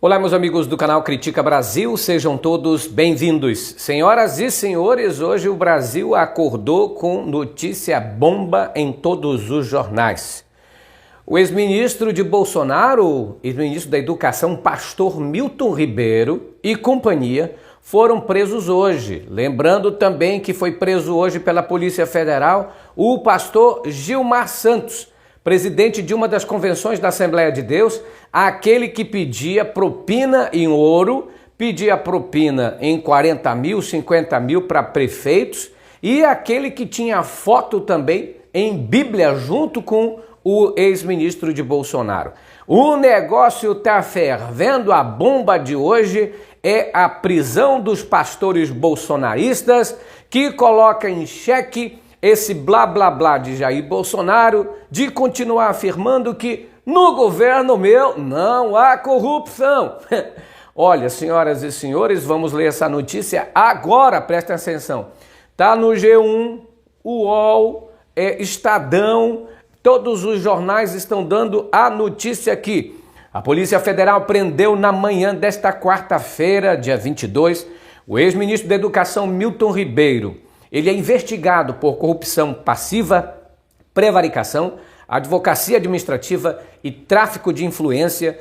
Olá, meus amigos do canal Critica Brasil, sejam todos bem-vindos. Senhoras e senhores, hoje o Brasil acordou com notícia bomba em todos os jornais. O ex-ministro de Bolsonaro, ex-ministro da Educação, pastor Milton Ribeiro e companhia, foram presos hoje. Lembrando também que foi preso hoje pela Polícia Federal o pastor Gilmar Santos, presidente de uma das convenções da Assembleia de Deus, aquele que pedia propina em ouro, pedia propina em 40 mil, 50 mil para prefeitos, e aquele que tinha foto também em Bíblia junto com o ex-ministro de Bolsonaro. O negócio está fervendo, a bomba de hoje é a prisão dos pastores bolsonaristas, que coloca em xeque esse blá blá blá de Jair Bolsonaro de continuar afirmando que no governo meu não há corrupção. Olha, senhoras e senhores, vamos ler essa notícia agora, prestem atenção. Tá no G1, UOL, Estadão, todos os jornais estão dando a notícia aqui. A Polícia Federal prendeu na manhã desta quarta-feira, dia 22, o ex-ministro da Educação Milton Ribeiro. Ele é investigado por corrupção passiva, prevaricação, advocacia administrativa e tráfico de influência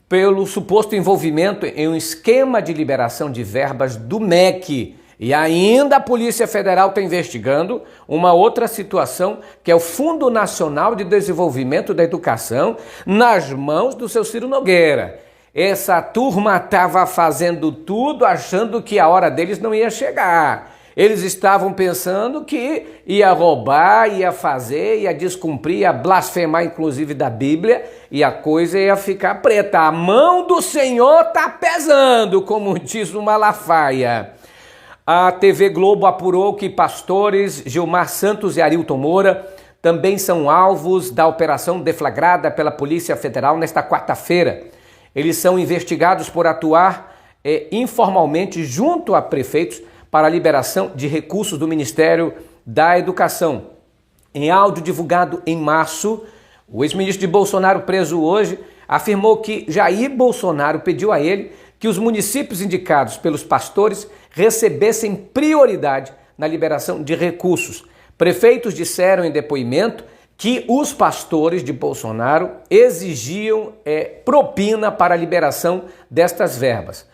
pelo suposto envolvimento em um esquema de liberação de verbas do MEC. E ainda a Polícia Federal está investigando uma outra situação, que é o Fundo Nacional de Desenvolvimento da Educação, nas mãos do seu Ciro Nogueira. Essa turma estava fazendo tudo achando que a hora deles não ia chegar. Eles estavam pensando que ia roubar, ia fazer, ia descumprir, ia blasfemar inclusive da Bíblia e a coisa ia ficar preta. A mão do Senhor está pesando, como diz o Malafaia. A TV Globo apurou que pastores Gilmar Santos e Arilton Moura também são alvos da operação deflagrada pela Polícia Federal nesta quarta-feira. Eles são investigados por atuar informalmente junto a prefeitos para a liberação de recursos do Ministério da Educação. Em áudio divulgado em março, o ex-ministro de Bolsonaro, preso hoje, afirmou que Jair Bolsonaro pediu a ele que os municípios indicados pelos pastores recebessem prioridade na liberação de recursos. Prefeitos disseram em depoimento que os pastores de Bolsonaro exigiam propina para a liberação destas verbas.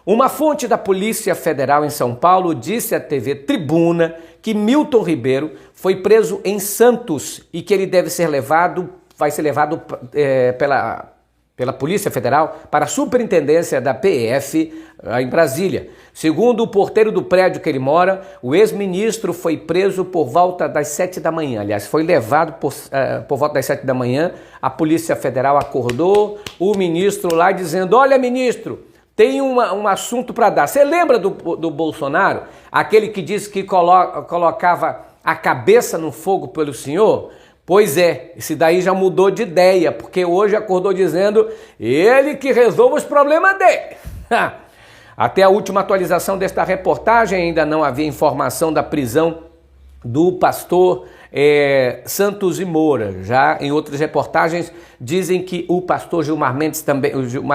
Uma fonte da Polícia Federal em São Paulo disse à TV Tribuna que Milton Ribeiro foi preso em Santos e que ele vai ser levado pela Polícia Federal para a Superintendência da PF em Brasília. Segundo o porteiro do prédio que ele mora, o ex-ministro foi preso por volta das 7 da manhã. Aliás, foi levado por volta das 7 da manhã. A Polícia Federal acordou o ministro lá dizendo: olha, ministro, tem um assunto para dar. Você lembra do Bolsonaro? Aquele que disse que colocava a cabeça no fogo pelo senhor? Pois é, esse daí já mudou de ideia, porque hoje acordou dizendo ele que resolve os problemas dele. Até a última atualização desta reportagem ainda não havia informação da prisão do pastor Santos e Moura. Já em outras reportagens dizem que o pastor Gilmar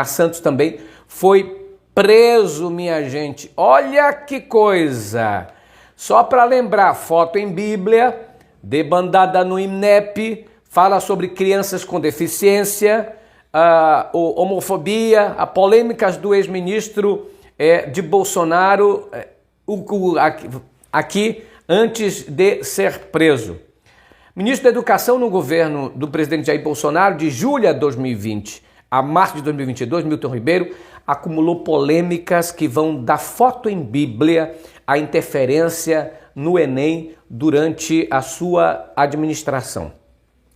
Santos também foi preso, minha gente. Olha que coisa! Só para lembrar, foto em Bíblia, debandada no INEP, fala sobre crianças com deficiência, homofobia, a polêmicas do ex-ministro de Bolsonaro aqui antes de ser preso. Ministro da Educação no governo do presidente Jair Bolsonaro, de julho de 2020 a março de 2022, Milton Ribeiro acumulou polêmicas que vão da foto em Bíblia à interferência no Enem durante a sua administração.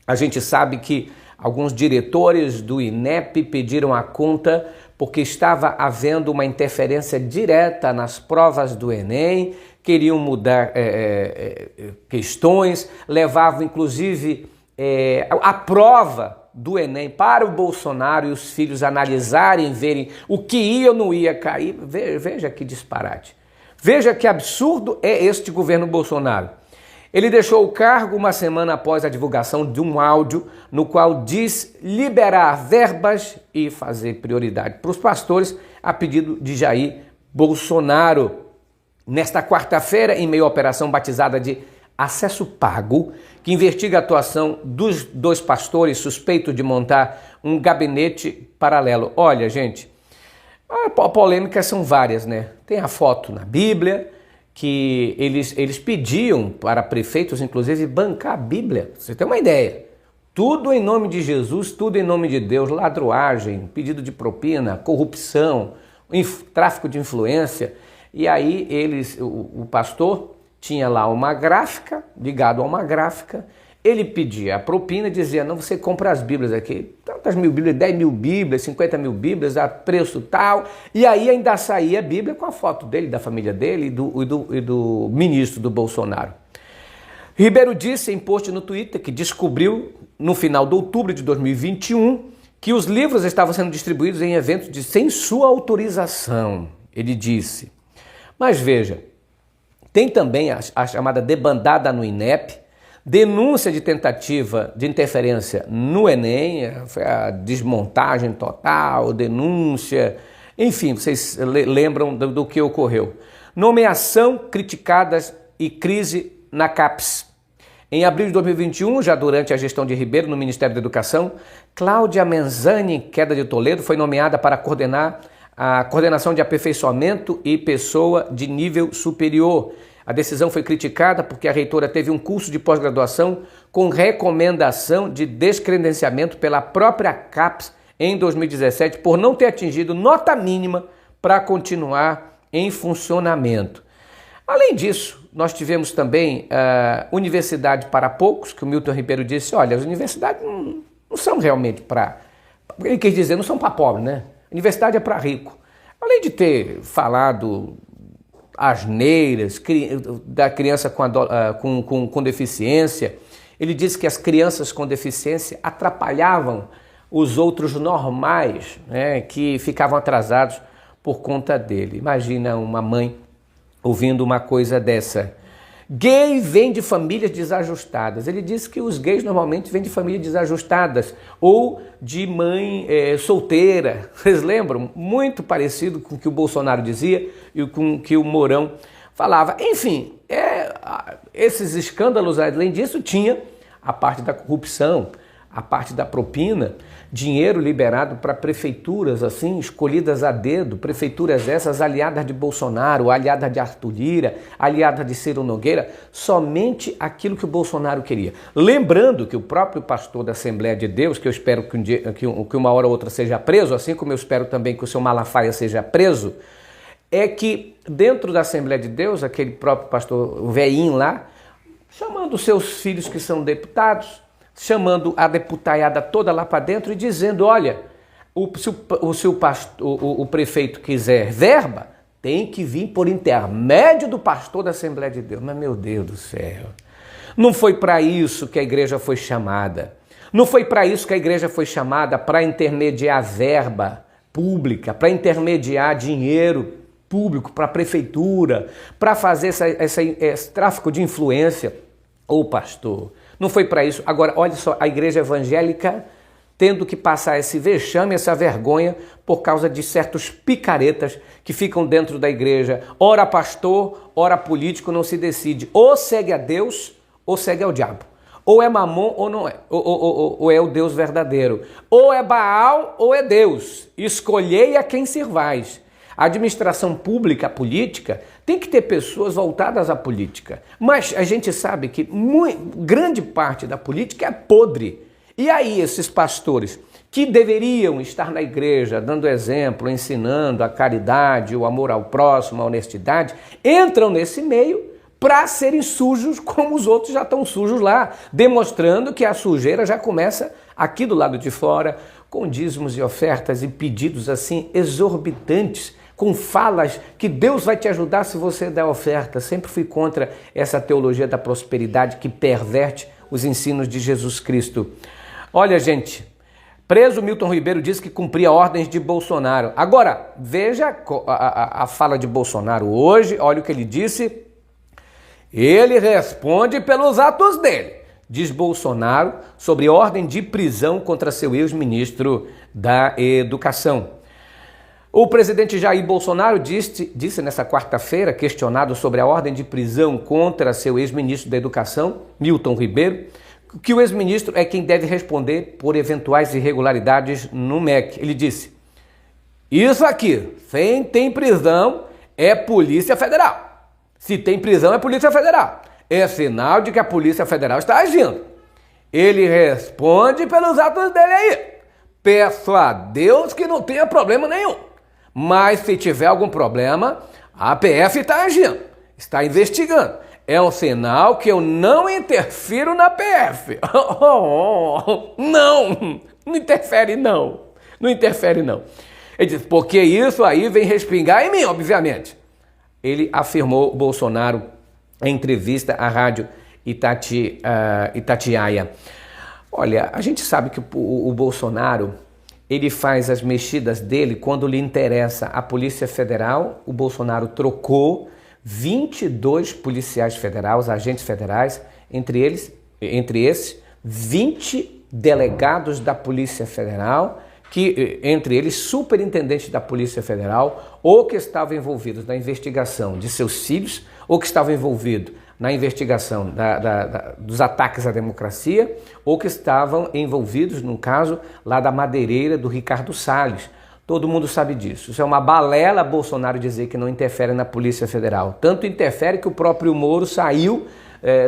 A gente sabe que alguns diretores do INEP pediram a conta porque estava havendo uma interferência direta nas provas do Enem, queriam mudar questões, levavam inclusive a prova do Enem para o Bolsonaro e os filhos analisarem, verem o que ia ou não ia cair. Veja que disparate. Veja que absurdo é este governo Bolsonaro. Ele deixou o cargo uma semana após a divulgação de um áudio no qual diz liberar verbas e fazer prioridade para os pastores a pedido de Jair Bolsonaro. Nesta quarta-feira, em meio à operação batizada de Acesso Pago, que investiga a atuação dos 2 pastores suspeitos de montar um gabinete paralelo. Olha, gente, as polêmicas são várias, né? Tem a foto na Bíblia, que eles pediam para prefeitos, inclusive, bancar a Bíblia. Você tem uma ideia. Tudo em nome de Jesus, tudo em nome de Deus. Ladruagem, pedido de propina, corrupção, tráfico de influência. E aí o pastor tinha lá uma gráfica, ligado a uma gráfica, ele pedia a propina e dizia, não, você compra as Bíblias aqui, tantas mil Bíblias, 10 mil Bíblias, 50 mil Bíblias, a preço tal, e aí ainda saía a Bíblia com a foto dele, da família dele e do ministro do Bolsonaro. Ribeiro disse em post no Twitter que descobriu no final de outubro de 2021 que os livros estavam sendo distribuídos em eventos sem sua autorização, ele disse. Mas veja, tem também a chamada debandada no INEP, denúncia de tentativa de interferência no Enem, foi a desmontagem total, denúncia, enfim, vocês lembram do que ocorreu. Nomeação criticadas e crise na CAPES. Em abril de 2021, já durante a gestão de Ribeiro no Ministério da Educação, Cláudia Menzani Queda de Toledo foi nomeada para coordenar a coordenação de aperfeiçoamento e pessoa de nível superior. A decisão foi criticada porque a reitora teve um curso de pós-graduação com recomendação de descredenciamento pela própria CAPES em 2017 por não ter atingido nota mínima para continuar em funcionamento. Além disso, nós tivemos também a Universidade para Poucos, que o Milton Ribeiro disse, olha, as universidades não são realmente para... Ele quis dizer, não são para pobre, né? A universidade é para rico. Além de ter falado asneiras da criança com deficiência, ele disse que as crianças com deficiência atrapalhavam os outros normais, né, que ficavam atrasados por conta dele. Imagina uma mãe ouvindo uma coisa dessa. Gay vem de famílias desajustadas. Ele disse que os gays normalmente vêm de famílias desajustadas ou de mãe solteira. Vocês lembram? Muito parecido com o que o Bolsonaro dizia e com o que o Mourão falava. Enfim, esses escândalos, além disso, tinha a parte da corrupção, a parte da propina, dinheiro liberado para prefeituras assim, escolhidas a dedo, prefeituras essas aliadas de Bolsonaro, aliadas de Arthur Lira, aliadas de Ciro Nogueira, somente aquilo que o Bolsonaro queria. Lembrando que o próprio pastor da Assembleia de Deus, que eu espero que uma hora ou outra seja preso, assim como eu espero também que o seu Malafaia seja preso, é que dentro da Assembleia de Deus, aquele próprio pastor, o velhinho lá, chamando seus filhos que são deputados, chamando a deputaiada toda lá para dentro e dizendo, olha, se o prefeito quiser verba, tem que vir por intermédio do pastor da Assembleia de Deus. Mas, meu Deus do céu, não foi para isso que a igreja foi chamada. Não foi para isso que a igreja foi chamada, para intermediar verba pública, para intermediar dinheiro público para a prefeitura, para fazer esse tráfico de influência. Ô pastor, não foi para isso. Agora, olha só, a igreja evangélica tendo que passar esse vexame, essa vergonha, por causa de certos picaretas que ficam dentro da igreja. Ora pastor, ora político, não se decide. Ou segue a Deus, ou segue ao diabo. Ou é Mamon, ou não é. Ou é o Deus verdadeiro. Ou é Baal, ou é Deus. Escolhei a quem servais. A administração pública, a política, tem que ter pessoas voltadas à política. Mas a gente sabe que grande parte da política é podre. E aí esses pastores que deveriam estar na igreja dando exemplo, ensinando a caridade, o amor ao próximo, a honestidade, entram nesse meio para serem sujos como os outros já estão sujos lá, demonstrando que a sujeira já começa aqui do lado de fora, com dízimos e ofertas e pedidos assim exorbitantes, com falas que Deus vai te ajudar se você der oferta. Sempre fui contra essa teologia da prosperidade que perverte os ensinos de Jesus Cristo. Olha, gente, preso Milton Ribeiro disse que cumpria ordens de Bolsonaro. Agora, veja a fala de Bolsonaro hoje, olha o que ele disse. Ele responde pelos atos dele, diz Bolsonaro sobre ordem de prisão contra seu ex-ministro da Educação. O presidente Jair Bolsonaro disse nessa quarta-feira, questionado sobre a ordem de prisão contra seu ex-ministro da Educação, Milton Ribeiro, que o ex-ministro é quem deve responder por eventuais irregularidades no MEC. Ele disse: isso aqui, quem tem prisão é Polícia Federal. Se tem prisão é Polícia Federal. É sinal de que a Polícia Federal está agindo. Ele responde pelos atos dele aí. Peço a Deus que não tenha problema nenhum. Mas se tiver algum problema, a PF está agindo, está investigando. É um sinal que eu não interfiro na PF. Não interfere não. Não interfere não. Ele disse, porque isso aí vem respingar em mim, obviamente. Ele afirmou, Bolsonaro, em entrevista à rádio Itatiaia. Olha, a gente sabe que o Bolsonaro, ele faz as mexidas dele quando lhe interessa. A Polícia Federal, o Bolsonaro trocou 22 policiais federais, agentes federais, entre esses, 20 delegados da Polícia Federal, que entre eles superintendentes da Polícia Federal, ou que estavam envolvidos na investigação de seus filhos, ou que estavam envolvidos na investigação dos ataques à democracia, ou que estavam envolvidos, no caso, lá da madeireira do Ricardo Salles. Todo mundo sabe disso. Isso é uma balela Bolsonaro dizer que não interfere na Polícia Federal. Tanto interfere que o próprio Moro saiu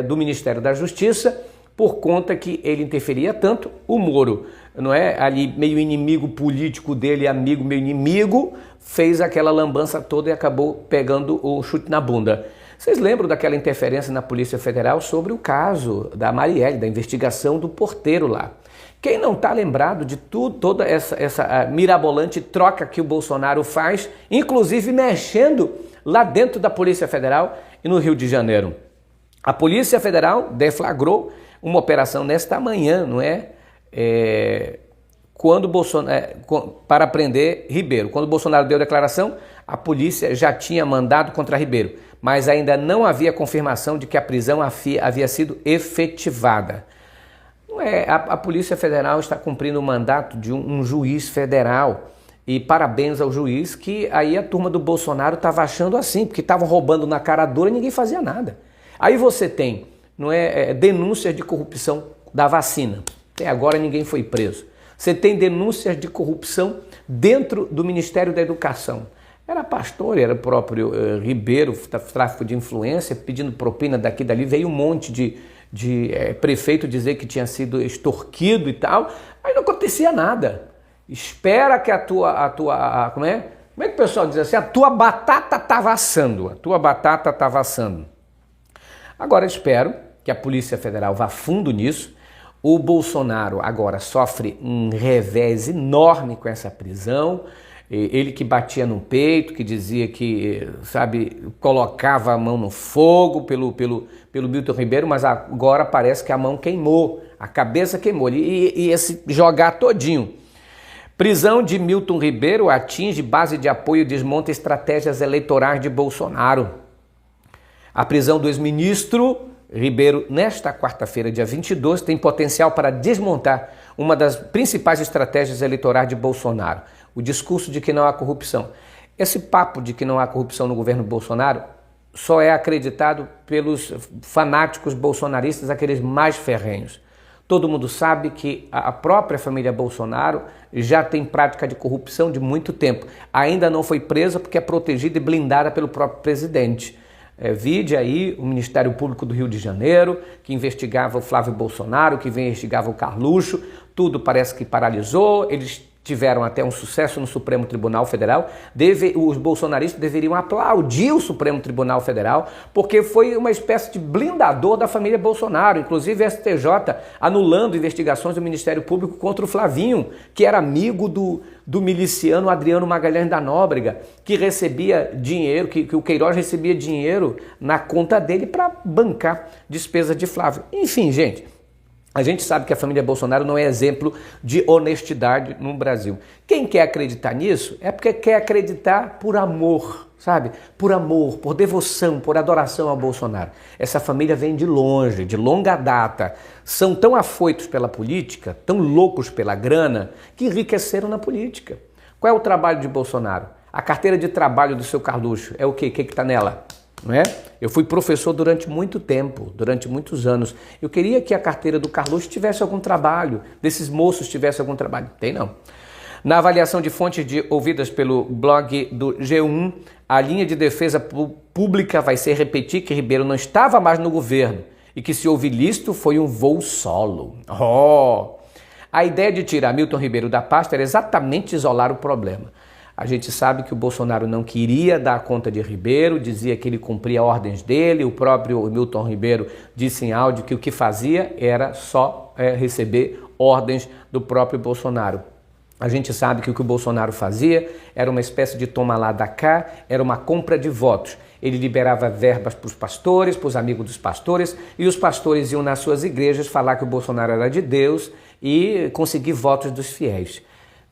do Ministério da Justiça por conta que ele interferia tanto. O Moro, não é, ali meio inimigo político dele, amigo meio inimigo, fez aquela lambança toda e acabou pegando o chute na bunda. Vocês lembram daquela interferência na Polícia Federal sobre o caso da Marielle, da investigação do porteiro lá? Quem não está lembrado de tudo, toda essa mirabolante troca que o Bolsonaro faz, inclusive mexendo lá dentro da Polícia Federal e no Rio de Janeiro? A Polícia Federal deflagrou uma operação nesta manhã, não é? Para prender Ribeiro. Quando o Bolsonaro deu a declaração, a polícia já tinha mandado contra Ribeiro, mas ainda não havia confirmação de que a prisão havia sido efetivada. A Polícia Federal está cumprindo o mandato de um juiz federal, e parabéns ao juiz, que aí a turma do Bolsonaro estava achando assim, porque estavam roubando na cara dura e ninguém fazia nada. Aí você tem denúncias de corrupção da vacina, até agora ninguém foi preso. Você tem denúncias de corrupção dentro do Ministério da Educação. Era pastor, era o próprio Ribeiro, tráfico de influência, pedindo propina daqui e dali, veio um monte de prefeito dizer que tinha sido extorquido e tal, aí não acontecia nada. Espera que como é que o pessoal diz assim? A tua batata estava assando, Agora espero que a Polícia Federal vá fundo nisso. O Bolsonaro agora sofre um revés enorme com essa prisão. Ele que batia no peito, que dizia que, colocava a mão no fogo pelo Milton Ribeiro, mas agora parece que a mão queimou, a cabeça queimou, ele ia se jogar todinho. Prisão de Milton Ribeiro atinge base de apoio e desmonta estratégias eleitorais de Bolsonaro. A prisão do ex-ministro Ribeiro, nesta quarta-feira, dia 22, tem potencial para desmontar uma das principais estratégias eleitorais de Bolsonaro. O discurso de que não há corrupção. Esse papo de que não há corrupção no governo Bolsonaro só é acreditado pelos fanáticos bolsonaristas, aqueles mais ferrenhos. Todo mundo sabe que a própria família Bolsonaro já tem prática de corrupção de muito tempo. Ainda não foi presa porque é protegida e blindada pelo próprio presidente. Vide aí o Ministério Público do Rio de Janeiro, que investigava o Flávio Bolsonaro, que investigava o Carluxo, tudo parece que paralisou, eles tiveram até um sucesso no Supremo Tribunal Federal. Os bolsonaristas deveriam aplaudir o Supremo Tribunal Federal, porque foi uma espécie de blindador da família Bolsonaro, inclusive a STJ anulando investigações do Ministério Público contra o Flavinho, que era amigo do miliciano Adriano Magalhães da Nóbrega, que recebia dinheiro, que o Queiroz recebia dinheiro na conta dele para bancar despesa de Flávio. Enfim, gente, A gente sabe que a família Bolsonaro não é exemplo de honestidade no Brasil. Quem quer acreditar nisso é porque quer acreditar por amor, sabe? Por amor, por devoção, por adoração ao Bolsonaro. Essa família vem de longe, de longa data. São tão afoitos pela política, tão loucos pela grana, que enriqueceram na política. Qual é o trabalho de Bolsonaro? A carteira de trabalho do seu Carluxo é o quê? O que está nela? Não é? Eu fui professor durante muito tempo, durante muitos anos. Eu queria que a carteira do Carluxo tivesse algum trabalho, desses moços tivesse algum trabalho. Tem não. Na avaliação de fontes ouvidas pelo blog do G1, a linha de defesa pública vai ser repetir que Ribeiro não estava mais no governo e que se houve ilícito foi um voo solo. A ideia de tirar Milton Ribeiro da pasta era exatamente isolar o problema. A gente sabe que o Bolsonaro não queria dar conta de Ribeiro, dizia que ele cumpria ordens dele, o próprio Milton Ribeiro disse em áudio que o que fazia era só receber ordens do próprio Bolsonaro. A gente sabe que o que o Bolsonaro fazia era uma espécie de toma lá da cá, era uma compra de votos. Ele liberava verbas para os pastores, para os amigos dos pastores, e os pastores iam nas suas igrejas falar que o Bolsonaro era de Deus e conseguir votos dos fiéis.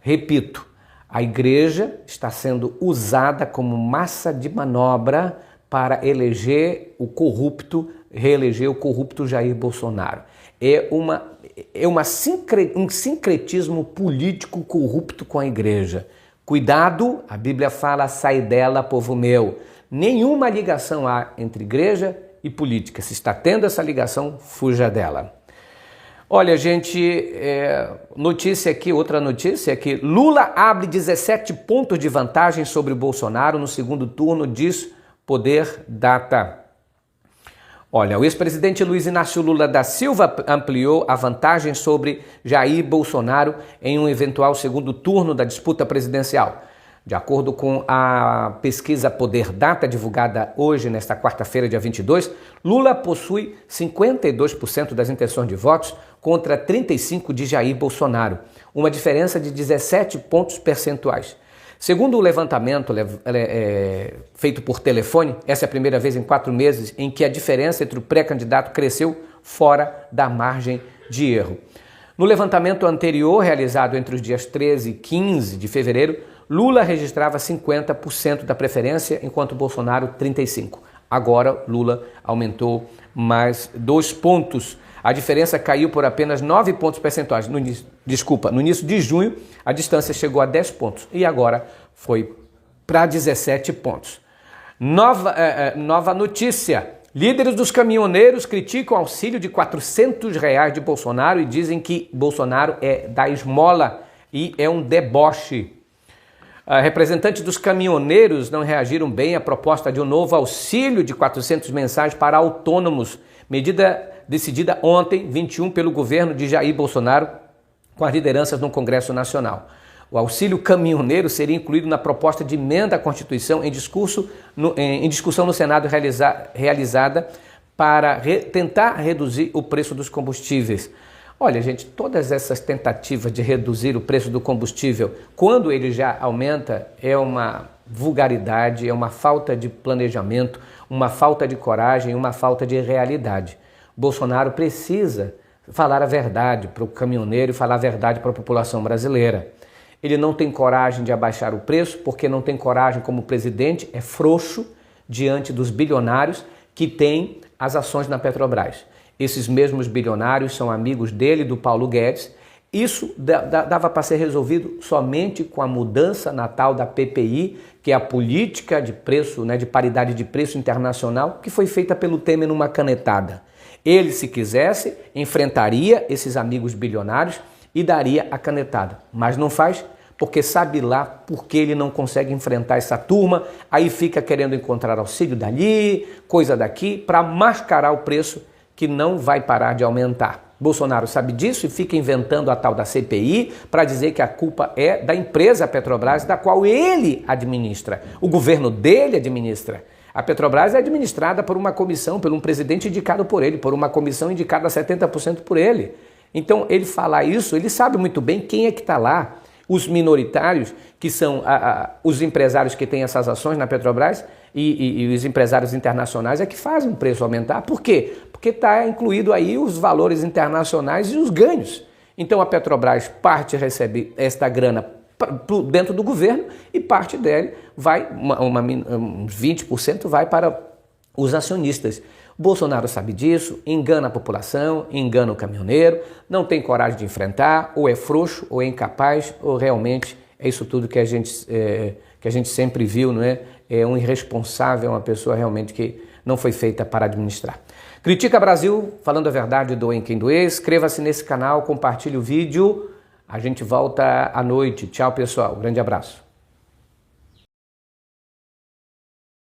Repito, a igreja está sendo usada como massa de manobra para reeleger o corrupto Jair Bolsonaro. É um sincretismo político corrupto com a igreja. Cuidado, a Bíblia fala, sai dela, povo meu. Nenhuma ligação há entre igreja e política. Se está tendo essa ligação, fuja dela. Olha, gente, outra notícia aqui. Lula abre 17 pontos de vantagem sobre o Bolsonaro no segundo turno, diz Poder Data. Olha, o ex-presidente Luiz Inácio Lula da Silva ampliou a vantagem sobre Jair Bolsonaro em um eventual segundo turno da disputa presidencial. De acordo com a pesquisa Poder Data, divulgada hoje, nesta quarta-feira, dia 22, Lula possui 52% das intenções de votos contra 35% de Jair Bolsonaro, uma diferença de 17 pontos percentuais. Segundo o levantamento feito por telefone, essa é a primeira vez em 4 meses em que a diferença entre o pré-candidato cresceu fora da margem de erro. No levantamento anterior, realizado entre os dias 13 e 15 de fevereiro, Lula registrava 50% da preferência, enquanto Bolsonaro 35%. Agora, Lula aumentou mais 2 pontos. A diferença caiu por apenas 9 pontos percentuais. No início de junho, a distância chegou a 10 pontos e agora foi para 17 pontos. Nova notícia. Líderes dos caminhoneiros criticam o auxílio de R$400 de Bolsonaro e dizem que Bolsonaro é da esmola e é um deboche. Representantes dos caminhoneiros não reagiram bem à proposta de um novo auxílio de 400 mensais para autônomos, medida decidida ontem, 21, pelo governo de Jair Bolsonaro, com as lideranças no Congresso Nacional. O auxílio caminhoneiro seria incluído na proposta de emenda à Constituição em discussão no Senado realizada para tentar reduzir o preço dos combustíveis. Olha, gente, todas essas tentativas de reduzir o preço do combustível, quando ele já aumenta, é uma vulgaridade, é uma falta de planejamento, uma falta de coragem, uma falta de realidade. Bolsonaro precisa falar a verdade para o caminhoneiro e falar a verdade para a população brasileira. Ele não tem coragem de abaixar o preço porque não tem coragem como presidente, é frouxo diante dos bilionários que têm as ações na Petrobras. Esses mesmos bilionários são amigos dele, do Paulo Guedes. Isso dava para ser resolvido somente com a mudança na tal da PPI, que é a política de preço, de paridade de preço internacional, que foi feita pelo Temer numa canetada. Ele, se quisesse, enfrentaria esses amigos bilionários e daria a canetada, mas não faz porque sabe lá porque ele não consegue enfrentar essa turma, aí fica querendo encontrar auxílio dali, coisa daqui, para mascarar o preço que não vai parar de aumentar. Bolsonaro sabe disso e fica inventando a tal da CPI para dizer que a culpa é da empresa Petrobras, da qual ele administra, o governo dele administra. A Petrobras é administrada por uma comissão, por um presidente indicado por ele, por uma comissão indicada a 70% por ele. Então, ele falar isso, ele sabe muito bem quem é que está lá, Os minoritários, que são os empresários que têm essas ações na Petrobras e os empresários internacionais é que fazem o preço aumentar. Por quê? Porque está incluído aí os valores internacionais e os ganhos. Então a Petrobras recebe esta grana dentro do governo e parte dele vai, uns 20% vai para os acionistas. Bolsonaro sabe disso, engana a população, engana o caminhoneiro, não tem coragem de enfrentar, ou é frouxo, ou é incapaz, ou realmente é isso tudo que a gente sempre viu, não é? É um irresponsável, uma pessoa realmente que não foi feita para administrar. Critica Brasil, falando a verdade, doem quem doer. Inscreva-se nesse canal, compartilhe o vídeo. A gente volta à noite. Tchau, pessoal. Grande abraço.